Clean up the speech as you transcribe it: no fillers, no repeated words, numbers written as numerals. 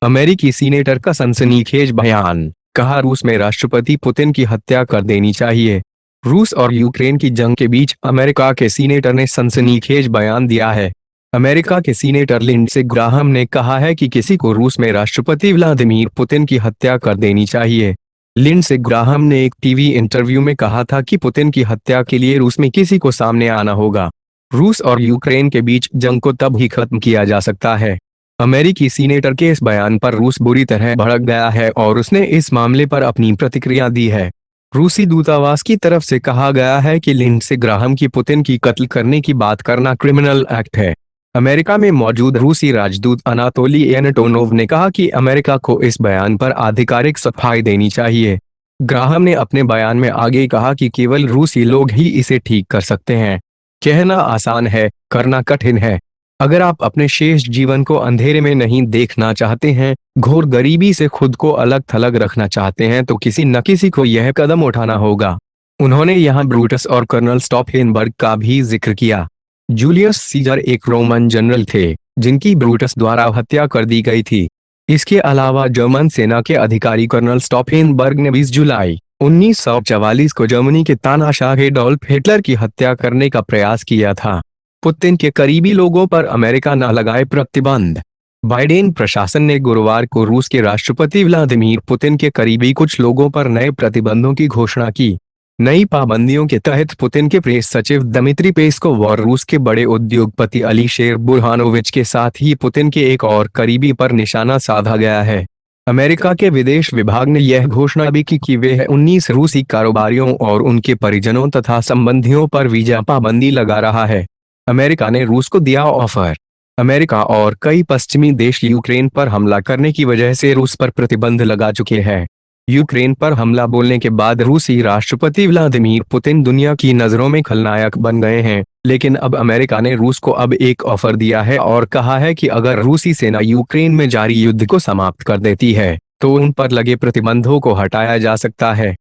अमेरिकी सीनेटर का सनसनीखेज बयान, कहा रूस में राष्ट्रपति पुतिन की हत्या कर देनी चाहिए। रूस और यूक्रेन की जंग के बीच अमेरिका के सीनेटर ने सनसनीखेज बयान दिया है। अमेरिका के सीनेटर लिंडसे ग्राहम ने कहा है कि किसी को रूस में राष्ट्रपति व्लादिमीर पुतिन की हत्या कर देनी चाहिए। लिंडसे ग्राहम ने एक टीवी इंटरव्यू में कहा था कि पुतिन की हत्या के लिए रूस में किसी को सामने आना होगा। रूस और यूक्रेन के बीच जंग को तब ही खत्म किया जा सकता है। अमेरिकी सीनेटर के इस बयान पर रूस बुरी तरह भड़क गया है और उसने इस मामले पर अपनी प्रतिक्रिया दी है। रूसी दूतावास की तरफ से कहा गया है कि लिंडसे ग्राहम की पुतिन की कत्ल करने की बात करना क्रिमिनल एक्ट है। अमेरिका में मौजूद रूसी राजदूत अनातोली एनटोनोव ने कहा कि अमेरिका को इस बयान पर आधिकारिक सफाई देनी चाहिए। ग्राहम ने अपने बयान में आगे कहा कि केवल रूसी लोग ही इसे ठीक कर सकते हैं। कहना आसान है, करना कठिन है। अगर आप अपने शेष जीवन को अंधेरे में नहीं देखना चाहते हैं, घोर गरीबी से खुद को अलग थलग रखना चाहते हैं, तो किसी न किसी को यह कदम उठाना होगा। उन्होंने यहाँ ब्रूटस और कर्नल स्टॉफेनबर्ग का भी जिक्र किया। जूलियस सीजर एक रोमन जनरल थे जिनकी ब्रूटस द्वारा हत्या कर दी गई थी। इसके अलावा जर्मन सेना के अधिकारी कर्नल स्टॉफेनबर्ग ने 20 जुलाई 1944 को जर्मनी के तानाशाह एडोल्फ हिटलर की हत्या करने का प्रयास किया था। पुतिन के करीबी लोगों पर अमेरिका न लगाए प्रतिबंध। बाइडेन प्रशासन ने गुरुवार को रूस के राष्ट्रपति व्लादिमीर पुतिन के करीबी कुछ लोगों पर नए प्रतिबंधों की घोषणा की। नई पाबंदियों के तहत पुतिन के प्रेस सचिव दमित्री पेस्कोव और रूस के बड़े उद्योगपति अलीशेर बुरहानोविच के साथ ही पुतिन के एक और करीबी पर निशाना साधा गया है। अमेरिका के विदेश विभाग ने यह घोषणा भी की कि वह 19 रूसी कारोबारियों और उनके परिजनों तथा संबंधियों पर वीजा पाबंदी लगा रहा है। अमेरिका ने रूस को दिया ऑफर। अमेरिका और कई पश्चिमी देश यूक्रेन पर हमला करने की वजह से रूस पर प्रतिबंध लगा चुके हैं। यूक्रेन पर हमला बोलने के बाद रूसी राष्ट्रपति व्लादिमीर पुतिन दुनिया की नजरों में खलनायक बन गए हैं, लेकिन अब अमेरिका ने रूस को अब एक ऑफर दिया है और कहा है कि अगर रूसी सेना यूक्रेन में जारी युद्ध को समाप्त कर देती है, तो उन पर लगे प्रतिबंधों को हटाया जा सकता है।